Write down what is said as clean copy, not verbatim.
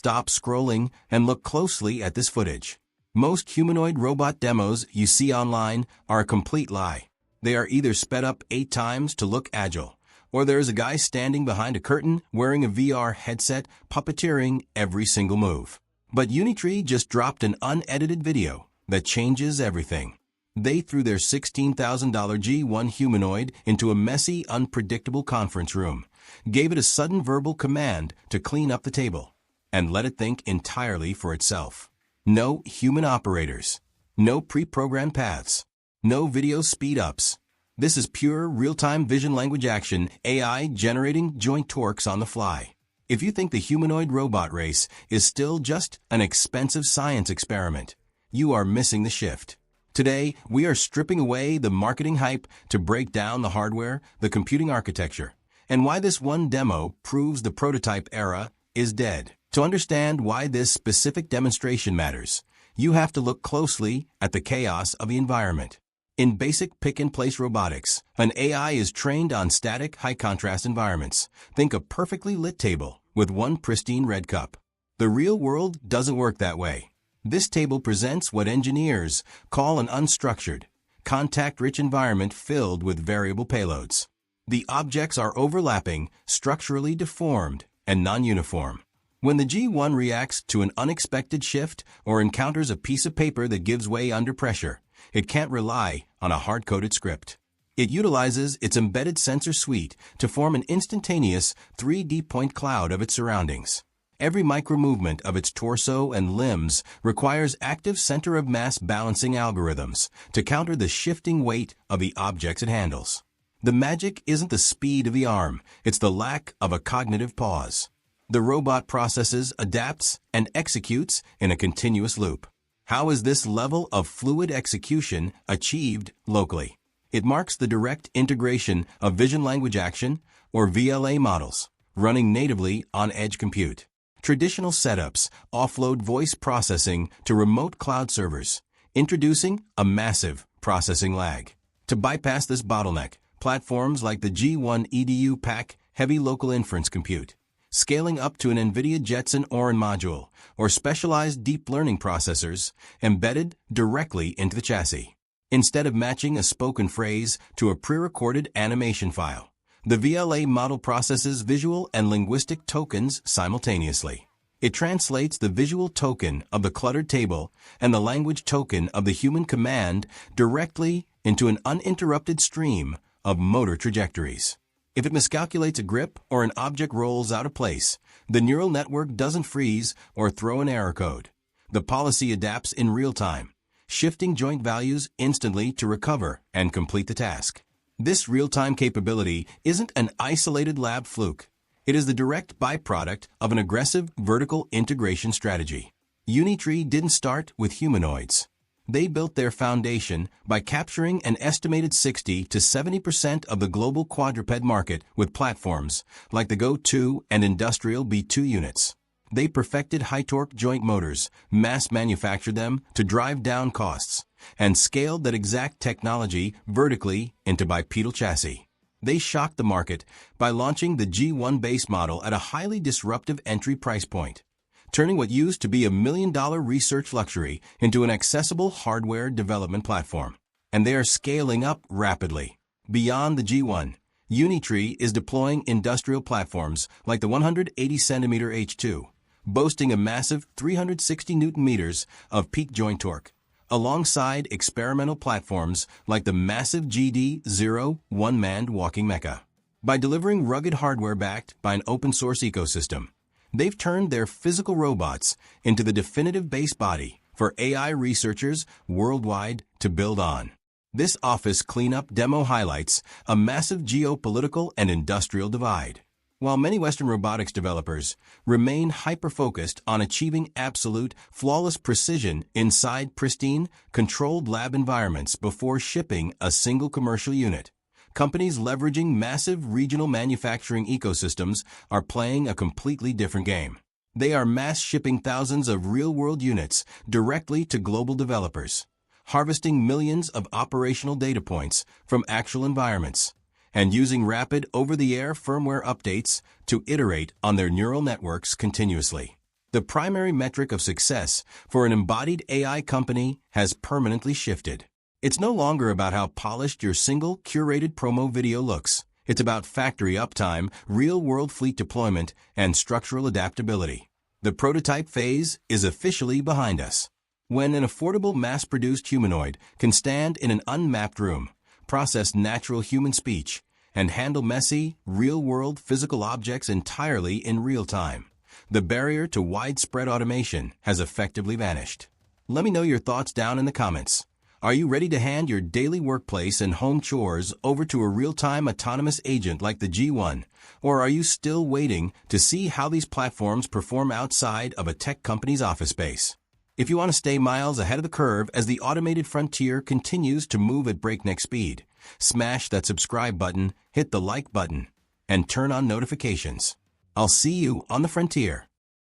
stop scrolling and look closely at this footage. Most humanoid robot demos you see online are a complete lie. They are either sped up 8 times to look agile, or there is a guy standing behind a curtain wearing a VR headset puppeteering every single move. But Unitree just dropped an unedited video that changes everything. They threw their $16,000 G1 humanoid into a messy, unpredictable conference room, gave it a sudden verbal command to clean up the table, and let it think entirely for itself. No human operators, no pre-programmed paths, no video speed-ups. This is pure real-time vision language action, AI generating joint torques on the fly. If you think the humanoid robot race is still just an expensive science experiment, you are missing the shift. Today, we are stripping away the marketing hype to break down the hardware, the computing architecture, and why this one demo proves the prototype era is dead. To understand why this specific demonstration matters, you have to look closely at the chaos of the environment. In basic pick-and-place robotics, an AI is trained on static, high-contrast environments. Think a perfectly lit table with one pristine red cup. The real world doesn't work that way. This table presents what engineers call an unstructured, contact-rich environment filled with variable payloads. The objects are overlapping, structurally deformed, and non-uniform. When the G1 reacts to an unexpected shift or encounters a piece of paper that gives way under pressure, it can't rely on a hard-coded script. It utilizes its embedded sensor suite to form an instantaneous 3D point cloud of its surroundings. Every micro-movement of its torso and limbs requires active center-of-mass balancing algorithms to counter the shifting weight of the objects it handles. The magic isn't the speed of the arm, it's the lack of a cognitive pause. The robot processes, adapts, and executes in a continuous loop. How is this level of fluid execution achieved locally? It marks the direct integration of vision language action, or VLA models, running natively on edge compute. Traditional setups offload voice processing to remote cloud servers, introducing a massive processing lag. To bypass this bottleneck, platforms like the G1 EDU pack heavy local inference compute, scaling up to an NVIDIA Jetson Orin module or specialized deep learning processors embedded directly into the chassis. Instead of matching a spoken phrase to a pre-recorded animation file, the VLA model processes visual and linguistic tokens simultaneously. It translates the visual token of the cluttered table and the language token of the human command directly into an uninterrupted stream of motor trajectories. If it miscalculates a grip or an object rolls out of place, the neural network doesn't freeze or throw an error code. The policy adapts in real time, shifting joint values instantly to recover and complete the task. This real-time capability isn't an isolated lab fluke. It is the direct byproduct of an aggressive vertical integration strategy. Unitree didn't start with humanoids. They built their foundation by capturing an estimated 60 to 70% of the global quadruped market with platforms like the Go 2 and Industrial B2 units. They perfected high-torque joint motors, mass-manufactured them to drive down costs, and scaled that exact technology vertically into bipedal chassis. They shocked the market by launching the G1 base model at a highly disruptive entry price point, turning what used to be $1 million research luxury into an accessible hardware development platform. And they are scaling up rapidly. Beyond the G1, Unitree is deploying industrial platforms like the 180cm H2, boasting a massive 360 Nm of peak joint torque, alongside experimental platforms like the massive GD0 one-manned walking mecha. By delivering rugged hardware backed by an open-source ecosystem, they've turned their physical robots into the definitive base body for AI researchers worldwide to build on. This office cleanup demo highlights a massive geopolitical and industrial divide. While many Western robotics developers remain hyper-focused on achieving absolute, flawless precision inside pristine, controlled lab environments before shipping a single commercial unit, companies leveraging massive regional manufacturing ecosystems are playing a completely different game. They are mass shipping thousands of real-world units directly to global developers, harvesting millions of operational data points from actual environments, and using rapid over-the-air firmware updates to iterate on their neural networks continuously. The primary metric of success for an embodied AI company has permanently shifted. It's no longer about how polished your single, curated promo video looks. It's about factory uptime, real-world fleet deployment, and structural adaptability. The prototype phase is officially behind us. When an affordable mass-produced humanoid can stand in an unmapped room, process natural human speech, and handle messy, real-world physical objects entirely in real time, the barrier to widespread automation has effectively vanished. Let me know your thoughts down in the comments. Are you ready to hand your daily workplace and home chores over to a real-time autonomous agent like the G1? Or are you still waiting to see how these platforms perform outside of a tech company's office space? If you want to stay miles ahead of the curve as the automated frontier continues to move at breakneck speed, smash that subscribe button, hit the like button, and turn on notifications. I'll see you on the frontier.